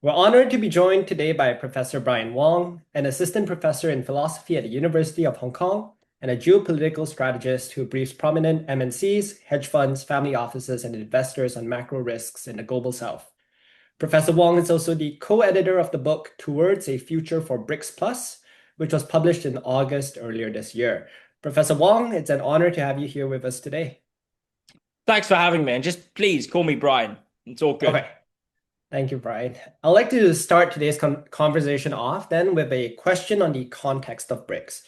We're honored to be joined today by Professor Brian Wong, an assistant professor in philosophy at the University of Hong Kong and a geopolitical strategist who briefs prominent MNCs, hedge funds, family offices, and investors on macro risks in the global south. Professor Wong is also the co-editor of the book Towards a Future for BRICS Plus, which was published in August earlier this year. Professor Wong, it's an honor to have you here with us today. Thanks for having me, and just please call me Brian. It's all good. Okay. Thank you, Brian. I'd like to start today's conversation off then with a question on the context of BRICS.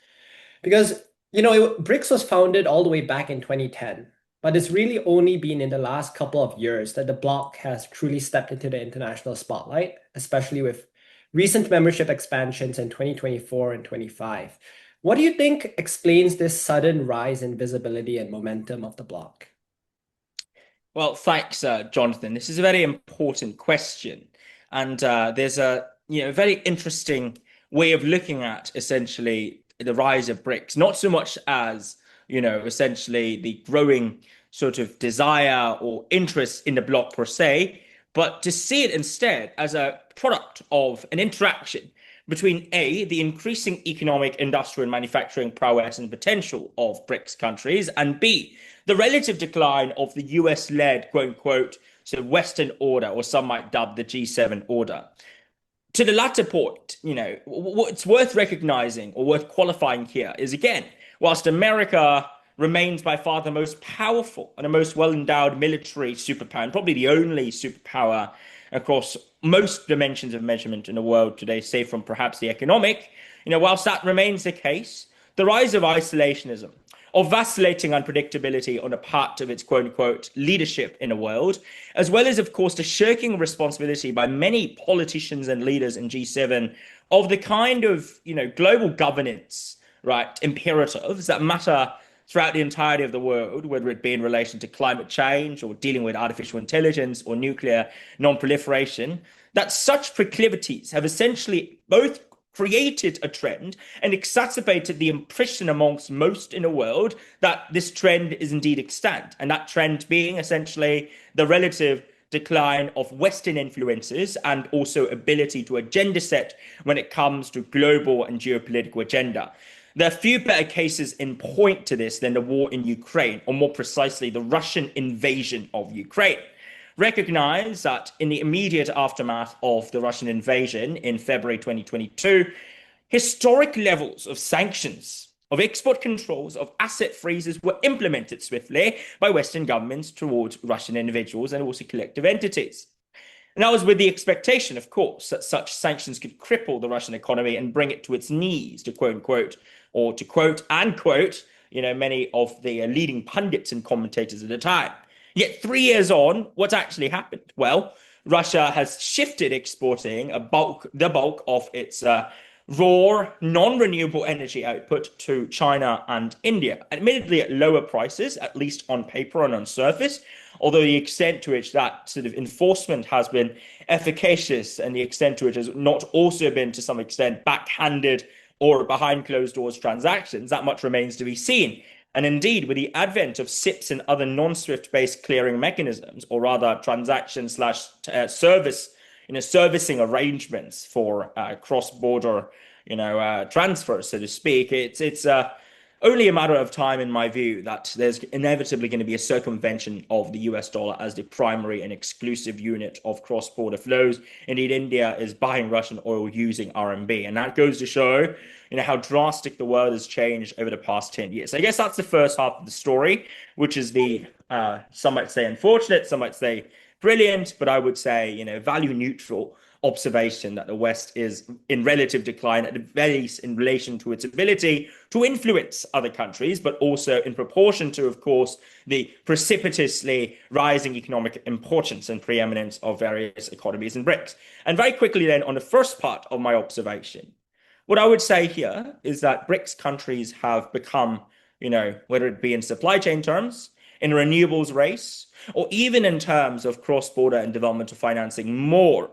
Because, BRICS was founded all the way back in 2010, but it's really only been in the last couple of years that the bloc has truly stepped into the international spotlight, especially with recent membership expansions in 2024 and 25. What do you think explains this sudden rise in visibility and momentum of the bloc? Well, thanks, Jonathan. This is a very important question, and there's a very interesting way of looking at essentially the rise of BRICS. Not so much as essentially the growing sort of desire or interest in the bloc per se, but to see it instead as a product of an interaction between A, the increasing economic, industrial, and manufacturing prowess and potential of BRICS countries, and B, the relative decline of the US-led, quote unquote, sort of Western order, or some might dub the G7 order. To the latter point, what's worth recognizing or worth qualifying here is, again, whilst America remains by far the most powerful and the most well-endowed military superpower, and probably the only superpower across most dimensions of measurement in the world today, save from perhaps the economic, whilst that remains the case, the rise of isolationism, of vacillating unpredictability on the part of its quote unquote leadership in the world, as well as, of course, the shirking of responsibility by many politicians and leaders in G7 of the kind of, global governance, right, imperatives that matter throughout the entirety of the world, whether it be in relation to climate change or dealing with artificial intelligence or nuclear non-proliferation, that such proclivities have essentially both created a trend and exacerbated the impression amongst most in the world that this trend is indeed extant. And that trend being essentially the relative decline of Western influences and also ability to agenda set when it comes to global and geopolitical agenda. There are few better cases in point to this than the war in Ukraine, or more precisely, the Russian invasion of Ukraine. Recognize that in the immediate aftermath of the Russian invasion in February 2022, historic levels of sanctions, of export controls, of asset freezes were implemented swiftly by Western governments towards Russian individuals and also collective entities. And that was with the expectation, of course, that such sanctions could cripple the Russian economy and bring it to its knees, to quote unquote, or to quote and quote, many of the leading pundits and commentators at the time. Yet 3 years on, what's actually happened? Well, Russia has shifted exporting the bulk of its raw, non-renewable energy output to China and India, admittedly at lower prices, at least on paper and on surface, although the extent to which that sort of enforcement has been efficacious and the extent to which has not also been to some extent backhanded or behind closed doors transactions, that much remains to be seen. And indeed, with the advent of SIPs and other non-SWIFT based clearing mechanisms, or rather transaction slash service, servicing arrangements for cross-border, transfers, so to speak, it's only a matter of time, in my view, that there's inevitably going to be a circumvention of the US dollar as the primary and exclusive unit of cross-border flows. Indeed, India is buying Russian oil using RMB, and that goes to show, how drastic the world has changed over the past 10 years. I guess that's the first half of the story, which is the, some might say unfortunate, some might say brilliant, but I would say, value neutral observation that the West is in relative decline, at the very least in relation to its ability to influence other countries, but also in proportion to, of course, the precipitously rising economic importance and preeminence of various economies in BRICS. And very quickly then, on the first part of my observation, what I would say here is that BRICS countries have become, whether it be in supply chain terms, in renewables race, or even in terms of cross-border and developmental financing, more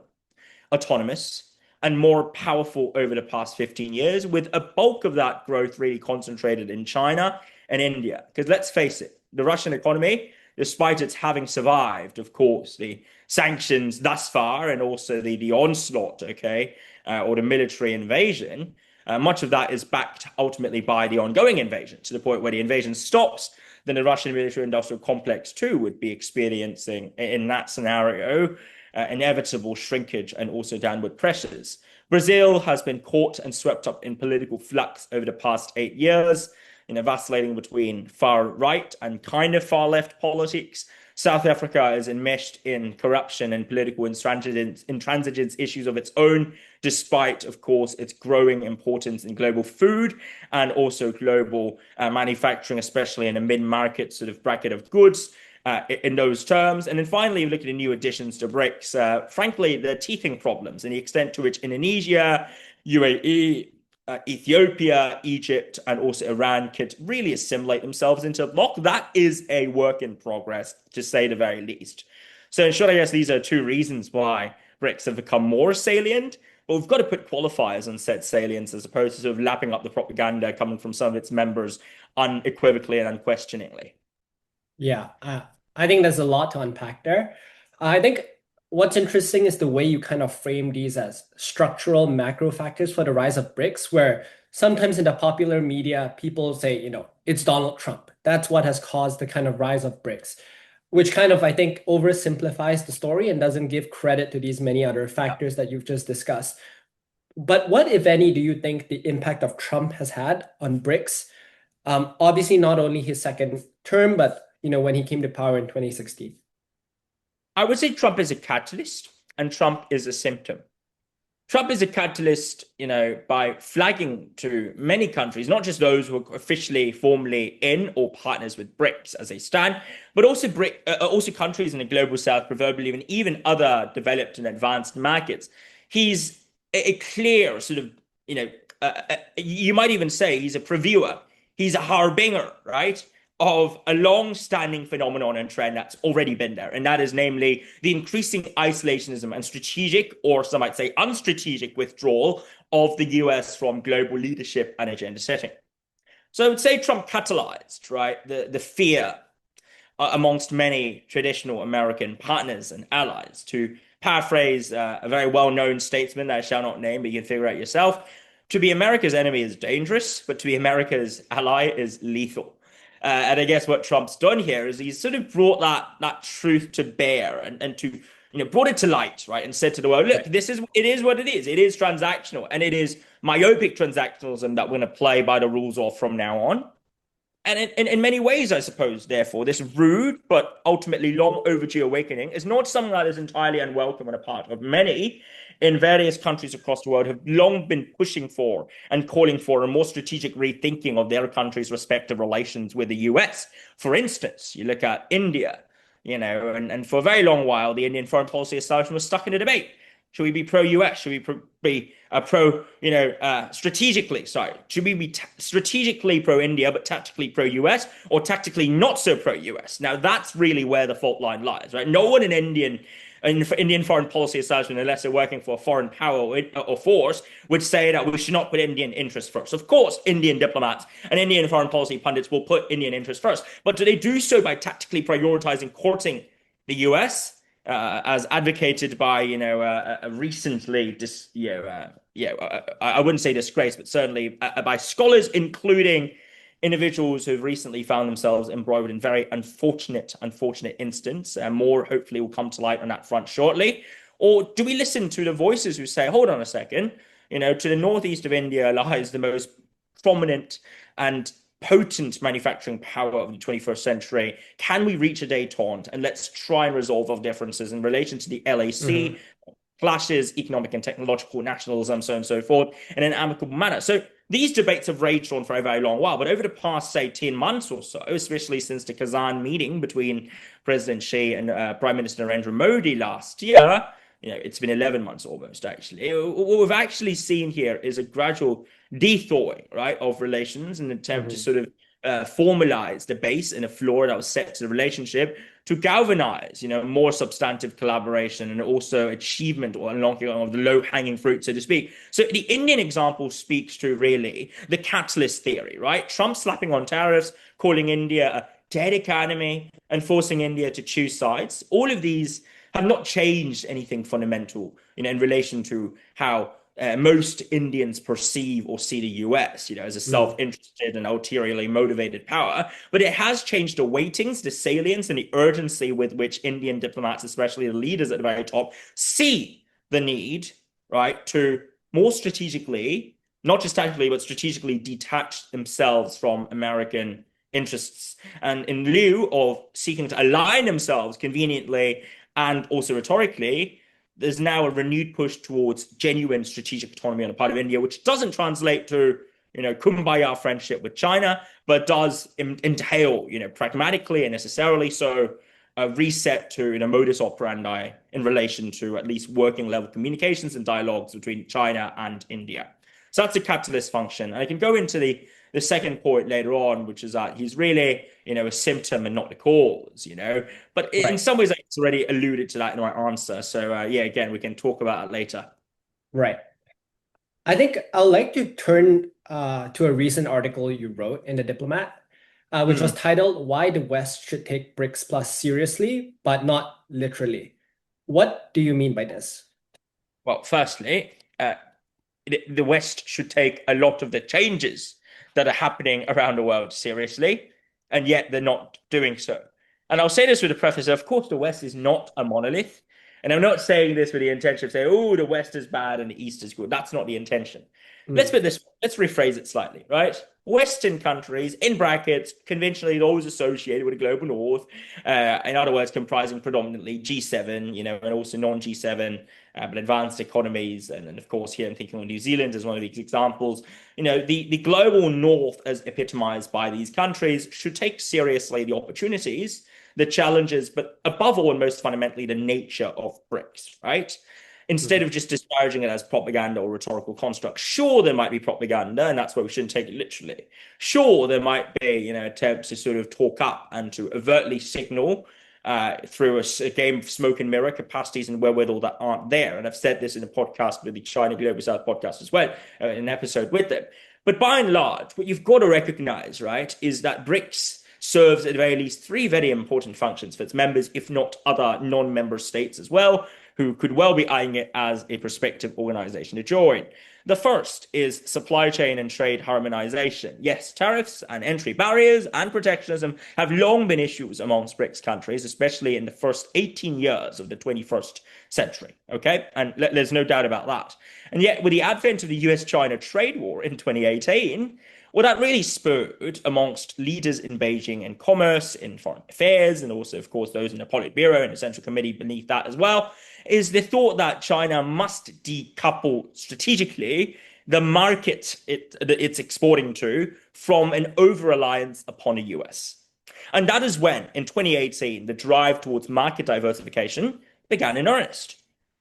autonomous and more powerful over the past 15 years, with a bulk of that growth really concentrated in China and India. Because let's face it, the Russian economy despite its having survived, of course, the sanctions thus far and also the onslaught, okay, or the military invasion, much of that is backed ultimately by the ongoing invasion, to the point where the invasion stops, then the Russian military-industrial complex too would be experiencing, in that scenario, inevitable shrinkage and also downward pressures. Brazil has been caught and swept up in political flux over the past 8 years, vacillating between far right and kind of far left politics. South Africa is enmeshed in corruption and political intransigence issues of its own, despite, of course, its growing importance in global food and also global manufacturing, especially in a mid-market sort of bracket of goods. In those terms. And then finally, look at the new additions to BRICS. Frankly, the teething problems and the extent to which Indonesia, UAE, Ethiopia, Egypt, and also Iran could really assimilate themselves into a bloc. That is a work in progress, to say the very least. So in short, I guess these are two reasons why BRICS have become more salient. But we've got to put qualifiers on said salience as opposed to sort of lapping up the propaganda coming from some of its members unequivocally and unquestioningly. Yeah, I think there's a lot to unpack there. I think what's interesting is the way you kind of frame these as structural macro factors for the rise of BRICS, where sometimes in the popular media, people say, it's Donald Trump. That's what has caused the kind of rise of BRICS, which kind of, I think, oversimplifies the story and doesn't give credit to these many other factors that you've just discussed. But what, if any, do you think the impact of Trump has had on BRICS? Obviously, not only his second term, but when he came to power in 2016. I would say Trump is a catalyst and Trump is a symptom. Trump is a catalyst, by flagging to many countries, not just those who are officially, formally in or partners with BRICS as they stand, but also also countries in the global south, proverbially, even other developed and advanced markets. He's a clear sort of, you might even say he's a previewer. He's a harbinger, right, of a long-standing phenomenon and trend that's already been there, and that is namely the increasing isolationism and strategic, or some might say unstrategic, withdrawal of the US from global leadership and agenda setting. So I would say Trump catalyzed, right, the fear amongst many traditional American partners and allies. To paraphrase a very well-known statesman that I shall not name, but you can figure out yourself, to be America's enemy is dangerous, but to be America's ally is lethal. And I guess what Trump's done here is he's sort of brought that truth to bear and to brought it to light, right, and said to the world, look, it is what it is. It is transactional, and it is myopic transactionalism that we're going to play by the rules of from now on. And in many ways, I suppose, therefore, this rude but ultimately long overdue awakening is not something that is entirely unwelcome on the part of many in various countries across the world have long been pushing for and calling for a more strategic rethinking of their country's respective relations with the US. For instance, you look at India, and for a very long while, the Indian foreign policy establishment was stuck in a debate. Should we be pro-US? Should we be strategically, sorry, should we be strategically pro-India, but tactically pro-US, or tactically not so pro-US? Now, that's really where the fault line lies, right? No one in Indian foreign policy establishment, unless they're working for a foreign power or force, would say that we should not put Indian interests first. Of course, Indian diplomats and Indian foreign policy pundits will put Indian interests first, but do they do so by tactically prioritizing courting the US? As advocated by a recently I wouldn't say disgraced, but certainly by scholars, including individuals who've recently found themselves embroiled in very unfortunate instance. More hopefully will come to light on that front shortly. Or do we listen to the voices who say, hold on a second, to the northeast of India lies the most prominent and potent manufacturing power of the 21st century? Can we reach a détente and let's try and resolve our differences in relation to the LAC, clashes, economic and technological nationalism, so on and so forth, in an amicable manner? So these debates have raged on for a very long while, but over the past, say, 10 months or so, especially since the Kazan meeting between President Xi and Prime Minister Narendra Modi last year, it's been 11 months almost, actually. What we've actually seen here is a gradual de-thawing, right, of relations, in an attempt to sort of formalize the base and a floor that was set to the relationship to galvanize, more substantive collaboration and also achievement or unlocking of the low-hanging fruit, so to speak. So the Indian example speaks to really the catalyst theory, right? Trump slapping on tariffs, calling India a dead economy, and forcing India to choose sides. All of these have not changed anything fundamental, in relation to how most Indians perceive or see the US, as a Mm. self-interested and ulteriorly motivated power. But it has changed the weightings, the salience, and the urgency with which Indian diplomats, especially the leaders at the very top, see the need, right, to more strategically, not just tactically, but strategically detach themselves from American interests. And in lieu of seeking to align themselves conveniently and also rhetorically, there's now a renewed push towards genuine strategic autonomy on the part of India, which doesn't translate to, kumbaya friendship with China, but does entail, pragmatically and necessarily so, a reset to, modus operandi in relation to at least working level communications and dialogues between China and India. So that's the catalyst function. And I can go into the second point later on, which is that he's really, a symptom and not the cause, But in Right. some ways, I already alluded to that in my answer. So yeah, again, we can talk about it later. Right. I think I'd like to turn to a recent article you wrote in The Diplomat, which was Mm. titled Why the West Should Take BRICS Plus Seriously, but Not Literally. What do you mean by this? Well, firstly, the West should take a lot of the changes that are happening around the world seriously, and yet they're not doing so. And I'll say this with a preface: of course, the West is not a monolith. And I'm not saying this with the intention of saying, oh, the West is bad and the East is good. That's not the intention. Let's Mm. put this, let's rephrase it slightly, right? Western countries, in brackets, conventionally those associated with the global north, in other words, comprising predominantly G7, and also non-G7, but advanced economies. And of course, here I'm thinking of New Zealand as one of these examples. The global north, as epitomized by these countries, should take seriously the opportunities, the challenges, but above all and most fundamentally, the nature of BRICS, right? Instead Mhm. of just disparaging it as propaganda or rhetorical construct. Sure, there might be propaganda, and that's why we shouldn't take it literally. Sure, there might be, attempts to sort of talk up and to overtly signal through a game of smoke and mirror capacities and wherewithal that aren't there. And I've said this in a podcast with the China Global South podcast as well, in an episode with them. But by and large, what you've got to recognize, right, is that BRICS serves at the very least three very important functions for its members, if not other non-member states as well, who could well be eyeing it as a prospective organization to join. The first is supply chain and trade harmonization. Yes, tariffs and entry barriers and protectionism have long been issues amongst BRICS countries, especially in the first 18 years of the 21st century. Okay, and there's no doubt about that. And yet, with the advent of the US-China trade war in 2018, what that really spurred amongst leaders in Beijing in commerce, in foreign affairs, and also, of course, those in the Politburo and the Central Committee beneath that as well, is the thought that China must decouple strategically the market it's exporting to from an over-reliance upon the US. And that is when, in 2018, the drive towards market diversification began in earnest.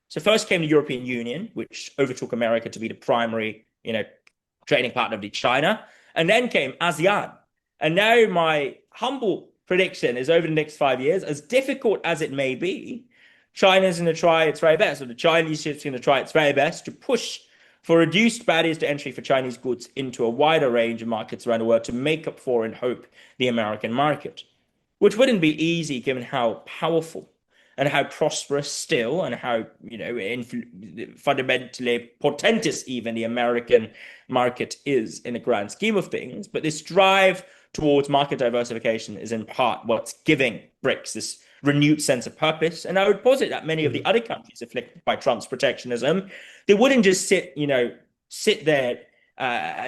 So first came the European Union, which overtook America to be the primary, trading partner of China, and then came ASEAN. And now my humble prediction is over the next 5 years, as difficult as it may be, China's going to try its very best, or the Chinese is going to try its very best to push for reduced barriers to entry for Chinese goods into a wider range of markets around the world to make up for, and hope, the American market, which wouldn't be easy given how powerful and how prosperous still, and how, fundamentally portentous even the American market is in the grand scheme of things. But this drive towards market diversification is in part what's giving BRICS this renewed sense of purpose. And I would posit that many of the Mhm. other countries afflicted by Trump's protectionism, they wouldn't just sit there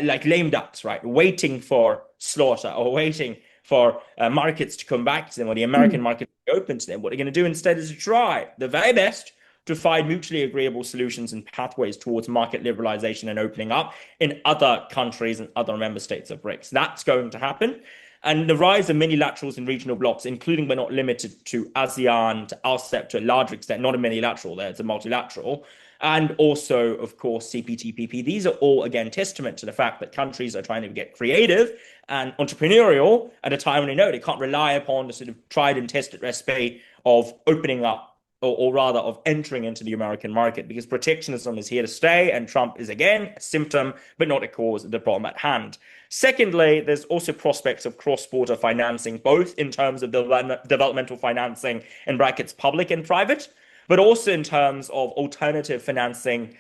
like lame ducks, right, waiting for slaughter or waiting for markets to come back to them, or the American market to be open to them. What they're going to do instead is to try the very best to find mutually agreeable solutions and pathways towards market liberalization and opening up in other countries and other member states of BRICS. That's going to happen. And the rise of minilaterals and regional blocs, including but not limited to ASEAN, to RCEP to a larger extent, not a minilateral there, it's a multilateral, and also, of course, CPTPP. These are all, again, testament to the fact that countries are trying to get creative and entrepreneurial at a time when they know they can't rely upon the sort of tried and tested recipe of opening up or rather of entering into the American market, because protectionism is here to stay, and Trump is again a symptom, but not a cause of the problem at hand. Secondly, there's also prospects of cross-border financing, both in terms of developmental financing in brackets public and private, but also in terms of alternative financing,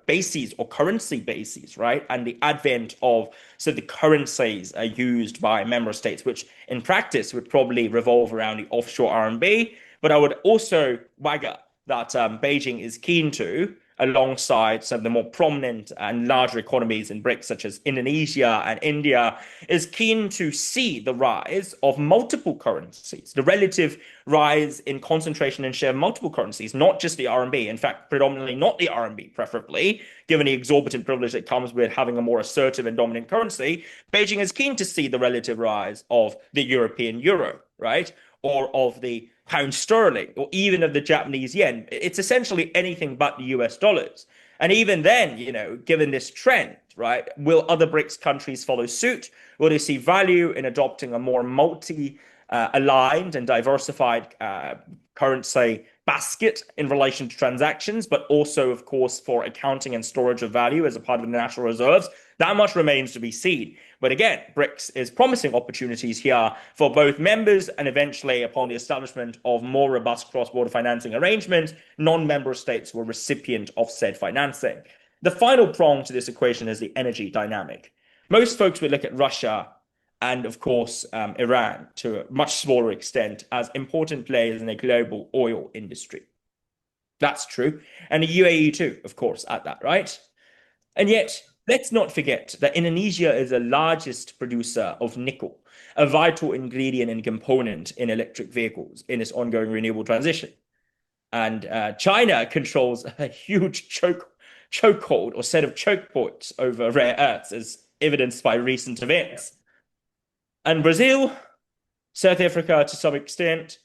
bases or currency bases, right? And the advent of the currencies are used by member states, which in practice would probably revolve around the offshore RMB. But I would also wagger that Beijing is keen to, alongside some of the more prominent and larger economies in BRICS, such as Indonesia and India, is keen to see the rise of multiple currencies, the relative rise in concentration and share of multiple currencies, not just the RMB. In fact, predominantly not the RMB, preferably, given the exorbitant privilege that comes with having a more assertive and dominant currency. Beijing is keen to see the relative rise of the European euro, right? Or of the pound sterling, or even of the Japanese yen. It's essentially anything but the US dollars. And even then, given this trend, right, will other BRICS countries follow suit? Will they see value in adopting a more multi-aligned and diversified currency basket in relation to transactions, but also, of course, for accounting and storage of value as a part of the national reserves? That much remains to be seen. But again, BRICS is promising opportunities here for both members, and eventually, upon the establishment of more robust cross-border financing arrangements, non-member states were recipient of said financing. The final prong to this equation is the energy dynamic. Most folks would look at Russia and, of course, Iran to a much smaller extent as important players in the global oil industry. That's true. And the UAE too, of course, at that, right? And yet, let's not forget that Indonesia is the largest producer of nickel, a vital ingredient and component in electric vehicles in its ongoing renewable transition. And China controls a huge chokehold or set of choke points over rare earths, as evidenced by recent events. And Brazil, South Africa to some extent,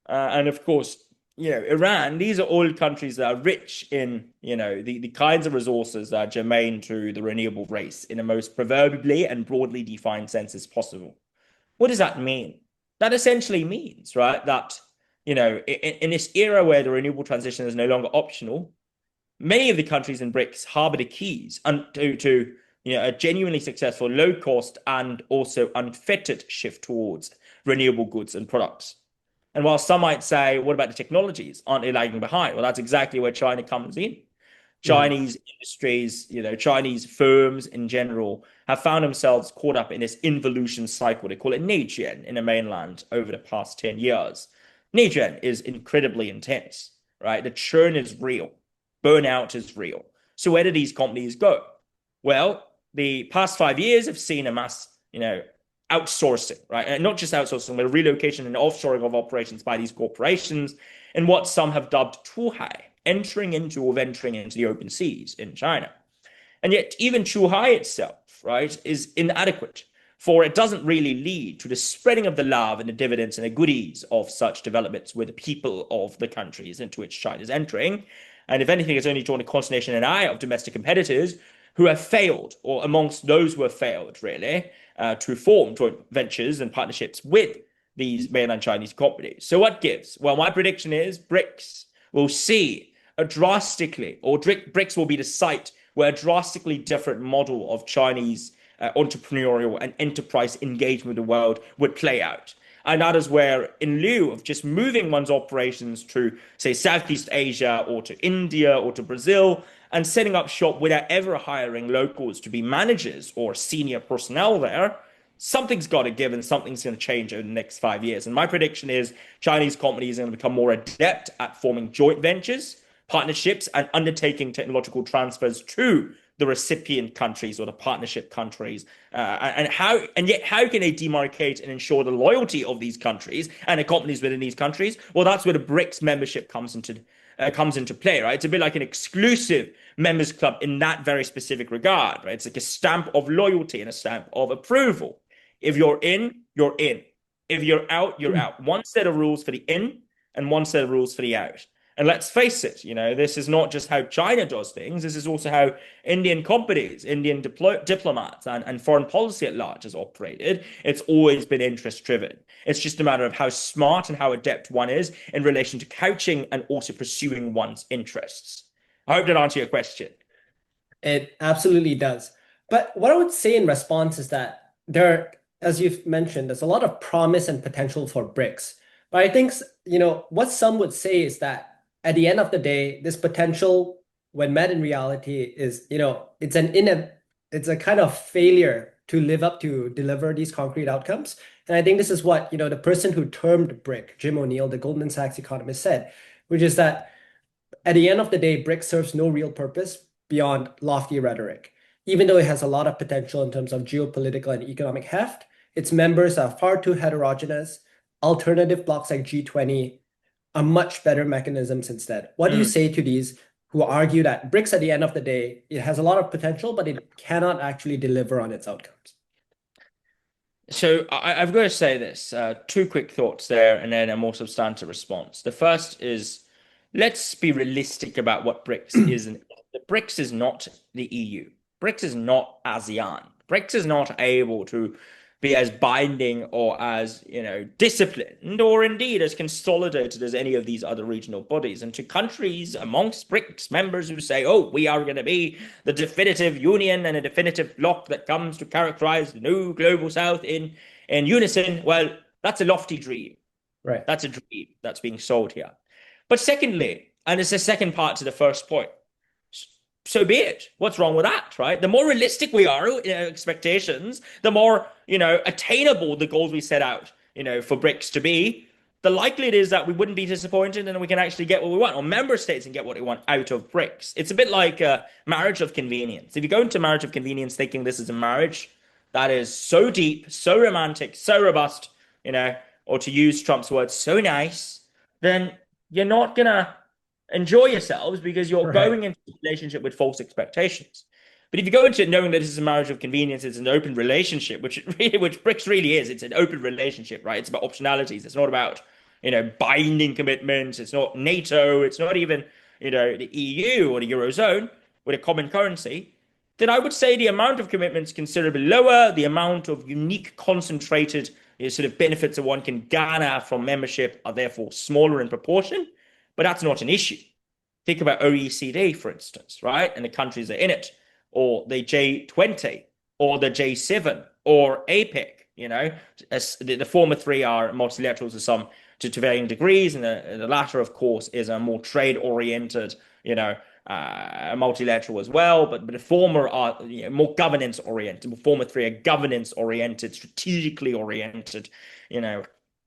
and of course, Iran, these are all countries that are rich in, the kinds of resources that are germane to the renewable race in the most proverbially and broadly defined sense as possible. What does that mean? That essentially means, right, that, in this era where the renewable transition is no longer optional, many of the countries in BRICS harbor the keys to a genuinely successful, low cost, and also unfettered shift towards renewable goods and products. And while some might say, what about the technologies? Aren't they lagging behind? Well, that's exactly where China comes in. Chinese industries, Chinese firms in general have found themselves caught up in this involution cycle. They call it Neijian in the mainland over the past 10 years. Neijian is incredibly intense, right? The churn is real. Burnout is real. So where do these companies go? Well, the past 5 years have seen a mass, outsourcing, right? And not just outsourcing, but a relocation and offshoring of operations by these corporations in what some have dubbed Chuhai, entering into or venturing into the open seas in China. And yet even Chuhai itself, right, is inadequate, for it doesn't really lead to the spreading of the love and the dividends and the goodies of such developments with the people of the countries into which China is entering. And if anything, it's only drawn a consternation and eye of domestic competitors who have failed, or amongst those who have failed, really, to form joint ventures and partnerships with these mainland Chinese companies. So what gives? Well, my prediction is BRICS will see a BRICS will be the site where a drastically different model of Chinese entrepreneurial and enterprise engagement with the world would play out. And that is where, in lieu of just moving one's operations to, say, Southeast Asia or to India or to Brazil, and setting up shop without ever hiring locals to be managers or senior personnel there, something's got to give and something's going to change over the next 5 years. And my prediction is Chinese companies are going to become more adept at forming joint ventures, partnerships, and undertaking technological transfers to the recipient countries or the partnership countries. And yet how can they demarcate and ensure the loyalty of these countries and the companies within these countries? Well, that's where the BRICS membership comes into play, right? It's a bit like an exclusive members club in that very specific regard, right? It's like a stamp of loyalty and a stamp of approval. If you're in, you're in. If you're out, you're out. One set of rules for the in and one set of rules for the out. And let's face it, this is not just how China does things. This is also how Indian companies, Indian diplomats, and foreign policy at large has operated. It's always been interest driven. It's just a matter of how smart and how adept one is in relation to couching and also pursuing one's interests. I hope that answered your question. It absolutely does. But what I would say in response is that there, as you've mentioned, there's a lot of promise and potential for BRICS. But I think, what some would say is that at the end of the day, this potential, when met in reality, is, it's a kind of failure to live up to deliver these concrete outcomes. And I think this is what, the person who termed BRIC, Jim O'Neill, the Goldman Sachs economist, said, which is that at the end of the day, BRICS serves no real purpose beyond lofty rhetoric. Even though it has a lot of potential in terms of geopolitical and economic heft, its members are far too heterogeneous. Alternative blocs like G20 are much better mechanisms instead. What do you say to these who argue that BRICS, at the end of the day, it has a lot of potential, but it cannot actually deliver on its outcomes? So I've got to say this, two quick thoughts there, and then a more substantive response. The first is, let's be realistic about what BRICS is. And the BRICS is not the EU. BRICS is not ASEAN. BRICS is not able to be as binding or as, disciplined or indeed as consolidated as any of these other regional bodies. And to countries amongst BRICS members who say, oh, we are going to be the definitive union and a definitive bloc that comes to characterize the new global south in unison, well, that's a lofty dream. Right. That's a dream that's being sold here. But secondly, and it's a second part to the first point, so be it. What's wrong with that, right? The more realistic we are in our expectations, the more, attainable the goals we set out, for BRICS to be, the likely it is that we wouldn't be disappointed and we can actually get what we want, or member states can get what they want out of BRICS. It's a bit like a marriage of convenience. If you go into marriage of convenience thinking this is a marriage that is so deep, so romantic, so robust, or to use Trump's words, so nice, then you're not going to enjoy yourselves because you're going into a relationship with false expectations. But if you go into it knowing that this is a marriage of convenience, it's an open relationship, which BRICS really is. It's an open relationship, right? It's about optionalities. It's not about, binding commitments. It's not NATO. It's not even, the EU or the Eurozone with a common currency. Then I would say the amount of commitments considerably lower. The amount of unique, concentrated, sort of benefits that one can garner from membership are therefore smaller in proportion. But that's not an issue. Think about OECD, for instance, right? And the countries that are in it, or the J20, or the J7, or APEC, As the former three are multilaterals to varying degrees, and the latter, of course, is a more trade-oriented, multilateral as well. But the former are more governance-oriented. The former three are governance-oriented, strategically oriented,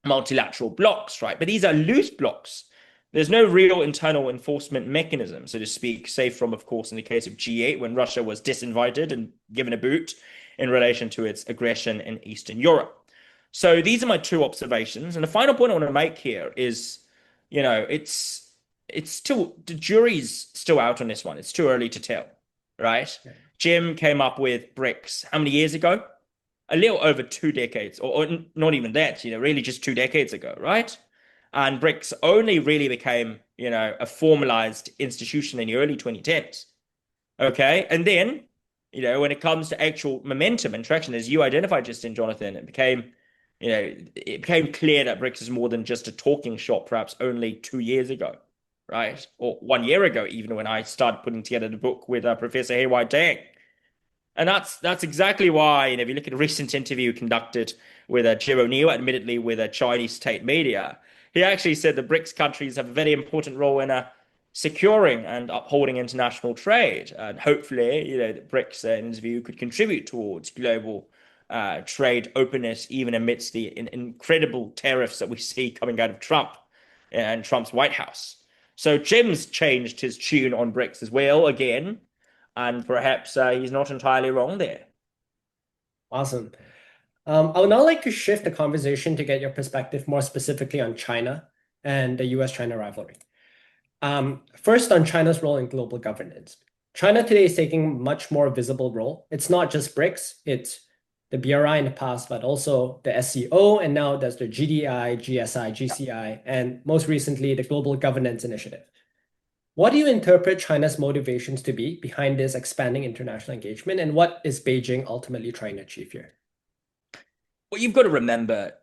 multilateral blocks, right? But these are loose blocks. There's no real internal enforcement mechanism, so to speak, save from, of course, in the case of G8, when Russia was disinvited and given a boot in relation to its aggression in Eastern Europe. So these are my two observations. And the final point I want to make here is, it's still, the jury's still out on this one. It's too early to tell, right? Yeah. Jim came up with BRICS how many years ago? A little over 2 decades, or not even that, really just 2 decades ago, right? And BRICS only really became, a formalized institution in the early 2010s. Okay. And then, when it comes to actual momentum and traction, as you identified just in Jonathan, it became clear that BRICS is more than just a talking shop, perhaps only 2 years ago, right? Or 1 year ago, even when I started putting together the book with Professor Hayward Tang. And that's exactly why, if you look at a recent interview conducted with Jim O'Neill, admittedly with a Chinese state media, he actually said the BRICS countries have a very important role in securing and upholding international trade. And hopefully, the BRICS, in his view, could contribute towards global trade openness, even amidst the incredible tariffs that we see coming out of Trump and Trump's White House. So Jim's changed his tune on BRICS as well, again, and perhaps he's not entirely wrong there. Awesome. I would now like to shift the conversation to get your perspective more specifically on China and the US-China rivalry. First, on China's role in global governance. China today is taking a much more visible role. It's not just BRICS, it's the BRI in the past, but also the SCO, and now there's the GDI, GSI, GCI, and most recently, the Global Governance Initiative. What do you interpret China's motivations to be behind this expanding international engagement, and what is Beijing ultimately trying to achieve here? What you've got to remember,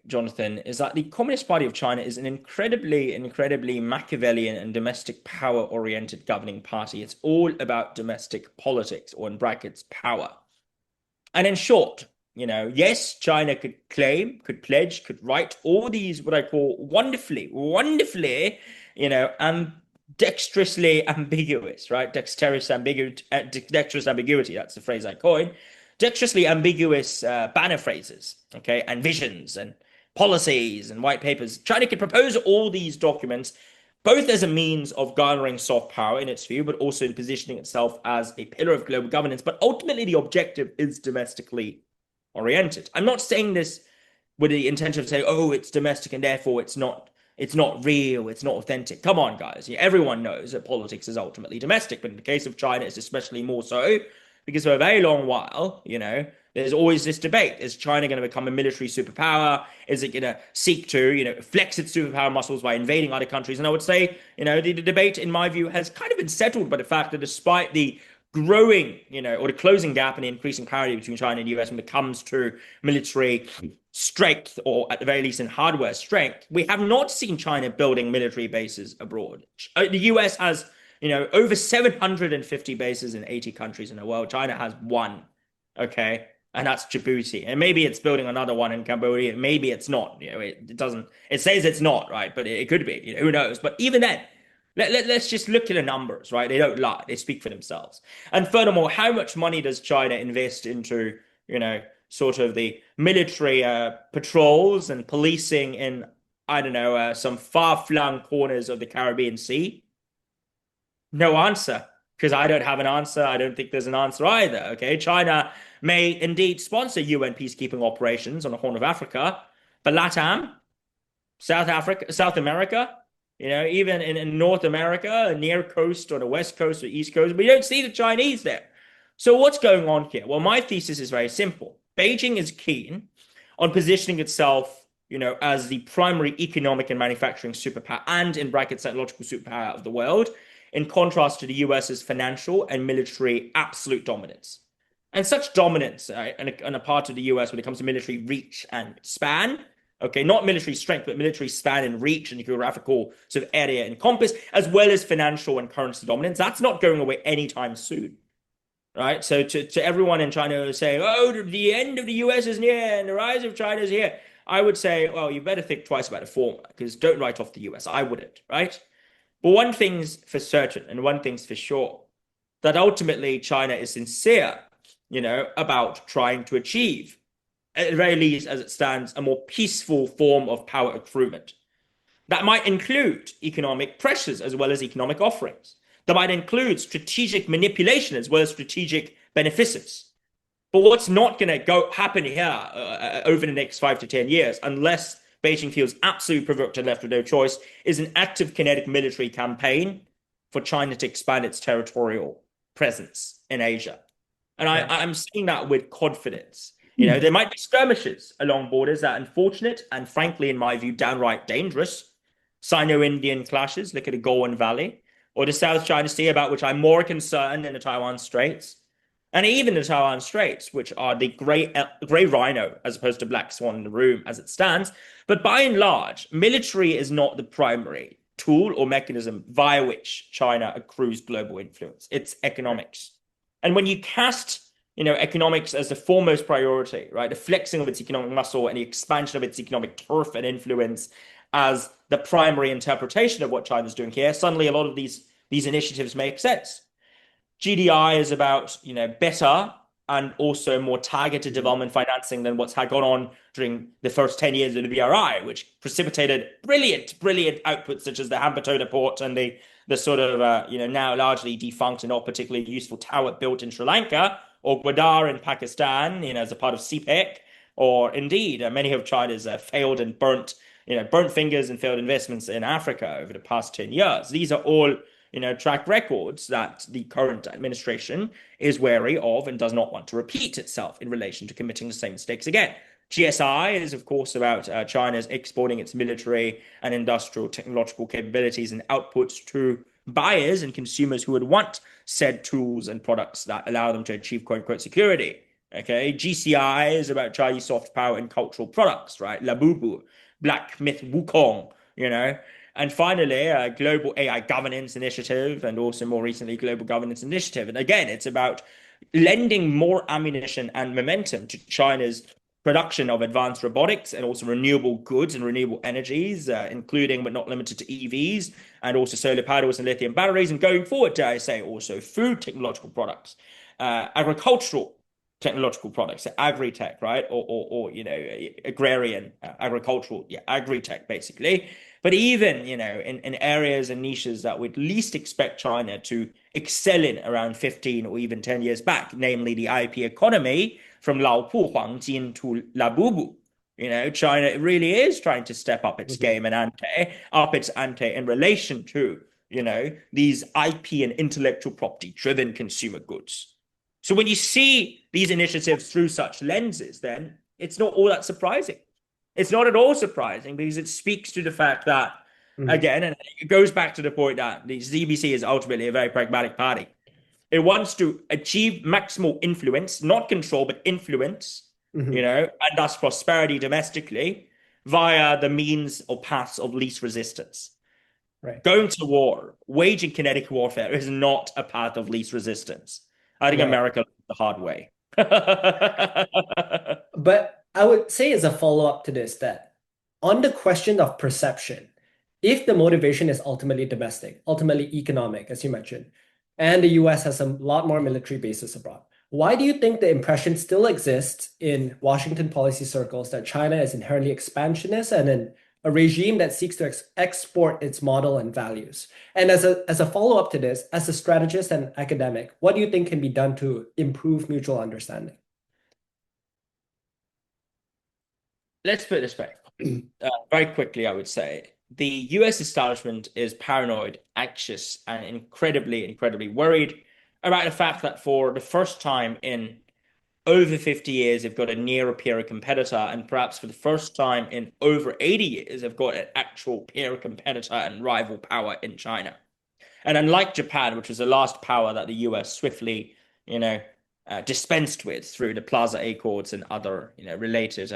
Jonathan, is that the Communist Party of China is an incredibly Machiavellian and domestic power-oriented governing party. It's all about domestic politics, or in brackets, power. And in short, yes, China could claim, could pledge, could write all these what I call wonderfully, and dexterously ambiguous, right? Dexterous ambiguity, that's the phrase I coined. Dexterously ambiguous banner phrases, okay, and visions and policies and white papers. China could propose all these documents both as a means of garnering soft power in its view, but also in positioning itself as a pillar of global governance. But ultimately, the objective is domestically oriented. I'm not saying this with the intention of saying, oh, it's domestic and therefore it's not real, it's not authentic. Come on, guys. Everyone knows that politics is ultimately domestic, but in the case of China, it's especially more so because for a very long while, there's always this debate. Is China going to become a military superpower? Is it going to seek to, flex its superpower muscles by invading other countries? And I would say, the debate, in my view, has kind of been settled by the fact that despite the growing, or the closing gap and the increasing parity between China and the US when it comes to military strength, or at the very least in hardware strength, we have not seen China building military bases abroad. The US has, over 750 bases in 80 countries in the world. China has one, okay? And that's Djibouti. And maybe it's building another one in Cambodia. Maybe it's not. It doesn't. It says it's not, right? But it could be. Who knows? But even then, let's just look at the numbers, right? They don't lie. They speak for themselves. And furthermore, how much money does China invest into, sort of the military patrols and policing in, I don't know, some far-flung corners of the Caribbean Sea? No answer, because I don't have an answer. I don't think there's an answer either. Okay, China may indeed sponsor UN peacekeeping operations on the Horn of Africa, but LATAM, South Africa, South America, even in North America, near coast or the west coast or east coast, we don't see the Chinese there. So what's going on here? Well, my thesis is very simple. Beijing is keen on positioning itself, as the primary economic and manufacturing superpower, and in brackets, technological superpower of the world, in contrast to the US's financial and military absolute dominance. And such dominance on a part of the US when it comes to military reach and span, okay, not military strength, but military span and reach and geographical sort of area and compass, as well as financial and currency dominance, that's not going away anytime soon. Right? So to everyone in China who's saying, oh, the end of the US is near and the rise of China is here, I would say, well, you better think twice about the former, because don't write off the US. I wouldn't, right? But one thing's for certain, and one thing's for sure, that ultimately China is sincere, about trying to achieve, at the very least as it stands, a more peaceful form of power accruement. That might include economic pressures as well as economic offerings. That might include strategic manipulation as well as strategic beneficence. But what's not going to happen here over the next 5 to 10 years, unless Beijing feels absolutely provoked and left with no choice, is an active kinetic military campaign for China to expand its territorial presence in Asia. And I'm saying that with confidence. There might be skirmishes along borders that are unfortunate and, frankly, in my view, downright dangerous. Sino-Indian clashes, look at the Goan Valley, or the South China Sea, about which I'm more concerned than the Taiwan Straits. And even the Taiwan Straits, which are the gray rhino as opposed to black swan in the room as it stands. But by and large, military is not the primary tool or mechanism via which China accrues global influence. It's economics. And when you cast, economics as the foremost priority, right, the flexing of its economic muscle and the expansion of its economic turf and influence as the primary interpretation of what China's doing here, suddenly a lot of these initiatives make sense. GDI is about, better and also more targeted development financing than what's had gone on during the first 10 years of the BRI, which precipitated brilliant outputs such as the Hambantota port and the sort of, now largely defunct and not particularly useful tower built in Sri Lanka, or Gwadar in Pakistan, as a part of CPEC, or indeed many of China's failed and burnt fingers and failed investments in Africa over the past 10 years. These are all, track records that the current administration is wary of and does not want to repeat itself in relation to committing the same mistakes again. GSI is, of course, about China's exporting its military and industrial technological capabilities and outputs to buyers and consumers who would want said tools and products that allow them to achieve quote unquote security. Okay, GCI is about Chinese soft power and cultural products, right? Labubu, Black Myth Wukong, you know. And finally, a global AI governance initiative, and also more recently, global governance initiative. And again, it's about lending more ammunition and momentum to China's production of advanced robotics and also renewable goods and renewable energies, including but not limited to EVs and also solar panels and lithium batteries. And going forward, dare I say, also food technological products, agricultural technological products, so agri-tech, right? Or you know, agrarian, agricultural, yeah, agri-tech, basically. But even, you know, in areas and niches that we'd least expect China to excel in around 15 or even 10 years back, namely the IP economy, from Lao Pu Huangjin to Labubu. You know, China really is trying to step up its game and up its ante in relation to, you know, these IP and intellectual property driven consumer goods. So when you see these initiatives through such lenses, then it's not all that surprising. It's not at all surprising because it speaks to the fact that, again, and it goes back to the point that the CBC is ultimately a very pragmatic party. It wants to achieve maximal influence, not control, but influence, you know, and thus prosperity domestically via the means or paths of least resistance. Right. Going to war, waging kinetic warfare is not a path of least resistance. I think Right. America learned the hard way. But I would say as a follow-up to this that on the question of perception, if the motivation is ultimately domestic, ultimately economic, as you mentioned, and the US has a lot more military bases abroad, why do you think the impression still exists in Washington policy circles that China is inherently expansionist and a regime that seeks to export its model and values? And as a follow-up to this, as a strategist and academic, what do you think can be done to improve mutual understanding? Let's put it this way. Very quickly, I would say the US establishment is paranoid, anxious, and incredibly worried about the fact that for the first time in over 50 years, they've got a near peer competitor, and perhaps for the first time in over 80 years, they've got an actual peer competitor and rival power in China. And unlike Japan, which was the last power that the US swiftly, you know, dispensed with through the Plaza Accords and other, you know, related,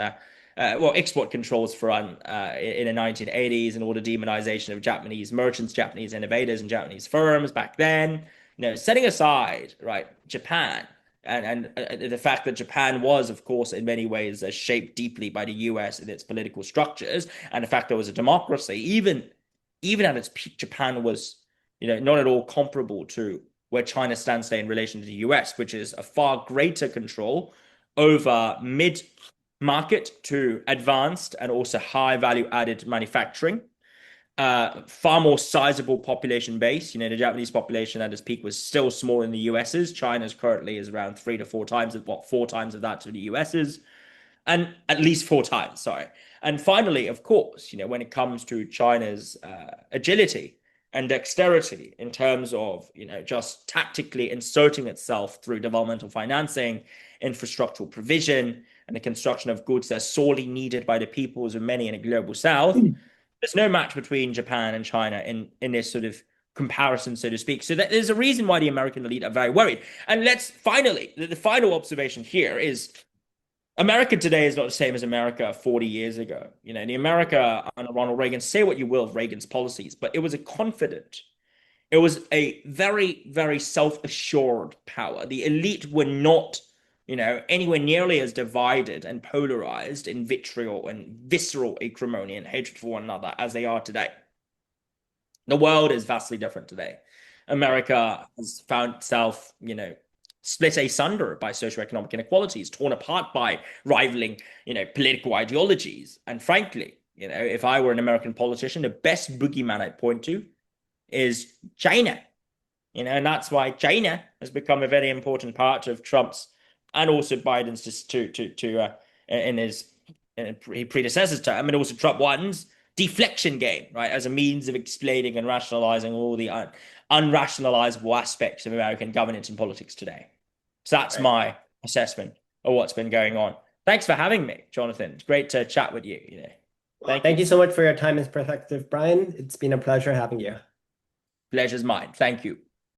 export controls for in the 1980s and all the demonization of Japanese merchants, Japanese innovators, and Japanese firms back then. You know, setting aside, right, Japan and the fact that Japan was, of course, in many ways shaped deeply by the US and its political structures, and the fact that it was a democracy, even at its peak, Japan was, you know, not at all comparable to where China stands today in relation to the US, which is a far greater control over mid market to advanced and also high value added manufacturing. Far more sizable population base. You know, the Japanese population at its peak was still smaller than the US's. China's currently is around 3 to 4 times, four times of that to the US's, and at least 4 times, sorry. And finally, of course, you know, when it comes to China's agility and dexterity in terms of, you know, just tactically inserting itself through developmental financing, infrastructural provision, and the construction of goods that are sorely needed by the peoples of many in a global south, there's no match between Japan and China in this sort of comparison, so to speak. So there's a reason why the American elite are very worried. And let's finally, the final observation here is America today is not the same as America 40 years ago. You know, the America under Ronald Reagan, say what you will of Reagan's policies, but it was a confident, it was a very self-assured power. The elite were not, you know, anywhere nearly as divided and polarized in vitriol and visceral acrimony and hatred for one another as they are today. The world is vastly different today. America has found itself, you know, split asunder by socioeconomic inequalities, torn apart by rivaling, you know, political ideologies. And frankly, you know, if I were an American politician, the best boogeyman I'd point to is China. You know, and that's why China has become a very important part of Trump's and also Biden's in his predecessor's term, and also Trump one's deflection game, right, as a means of explaining and rationalizing all the unrationalizable aspects of American governance and politics today. So that's my assessment of what's been going on. Thanks for having me, Jonathan. It's great to chat with you. You know, Thank you so much for your time and perspective, Brian. It's been a pleasure having you. Pleasure's mine. Thank you.